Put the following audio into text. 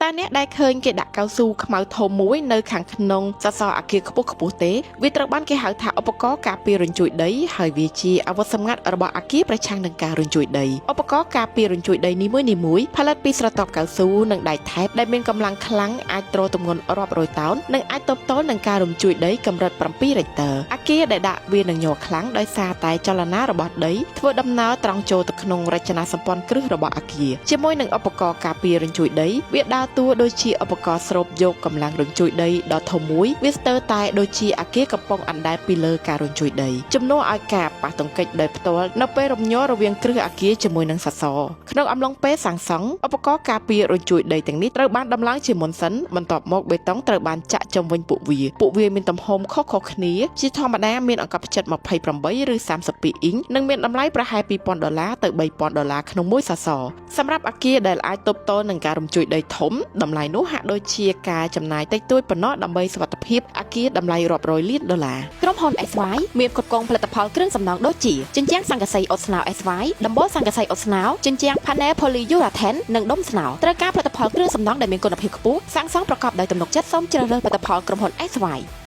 តាអ្នកដែលឃើញគេដាក់កៅស៊ូខ្មៅធំមួយនៅខាងក្នុងសសរអគារខ្ពស់ទេវាត្រូវបានគេហៅថាឧបករណ៍ការពាររញ្ជួយដីហើយវាជាអាវុធសម្ងាត់របស់អគារប្រឆាំងនឹងការរញ្ជួយដីឧបករណ៍ការពាររញ្ជួយដីនីមួយៗផលិតពីស្រទាប់កៅស៊ូនិងដែកថែបដែលមានកម្លាំងខ្លាំងអាចទ្រទម្ងន់រាប់រយតោននិងអាចទប់ទល់នឹងការរញ្ជួយដីកម្រិត7 រិចតើអគារដែលដាក់វានឹងញ័រខ្លាំងដោយសារតែចលនារបស់ដីធ្វើដំណើរត្រង់ចូលទៅក្នុងរចនាសម្ព័ន្ធគ្រឹះរបស់អគារជាមួយនឹងឧបករណ៍ការពាររញ្ជួយដីវាដើរតួដូចជាឧបករណ៍ស្រូបយកកម្លាំងរញ្ជួយដីដ៏ធំមួយវាស្ទើរតែដូចជាអគារកំពុងអណ្ដែតពីលើការរញ្ជួយដីជំនួសឲ្យការប៉ះទង្គិចដោយផ្ទាល់នៅពេលរំញ័ររវាងគ្រឹះអគារជាមួយនឹងសសរក្នុងអំឡុងពេលសាងសង់ឧបករណ៍ការពាររញ្ជួយដីទាំងនេះត្រូវបានដំឡើងជាមុនសិនបន្ទាប់មកបេតុងត្រូវបានចាក់ជុំវិញពួកវាមានទំហំខុសៗគ្នាជាធម្មតាមានអង្កត់ផ្ចិត28ឬ32អ៊ីងនិងមានតម្លៃប្រហែល$2,000ទៅ$3,000ក្នុងមួយសសរសម្រាប់អគារដែលអាចទប់ទល់នឹងការរញ្ជួយដីធំតម្លៃនោះហាក់ដូចជាការចំណាយតិចតួចប៉ុណ្ណោះដើម្បីសុវត្ថិភាពអគារតម្លៃរាប់រយលានដុល្លារក្រុមហ៊ុន SY មានផ្គត់ផ្គង់ផលិតផលគ្រឿងសំណង់ដូចជាជញ្ជាំងស័ង្កសីអ៊ុតស្នោ SY ដំបូលស័ង្កសីអ៊ុតស្នោជញ្ជាំង Panel Polyurethane និងដុំស្នោត្រូវការផលិតផលគ្រឿងសំណង់ដែលមានគុណភាពខ្ពស់សាងសង់ប្រកបដោយទំនុកចិត្តសូមជ្រើសរើសផលិតផលក្រុមហ៊ុន SY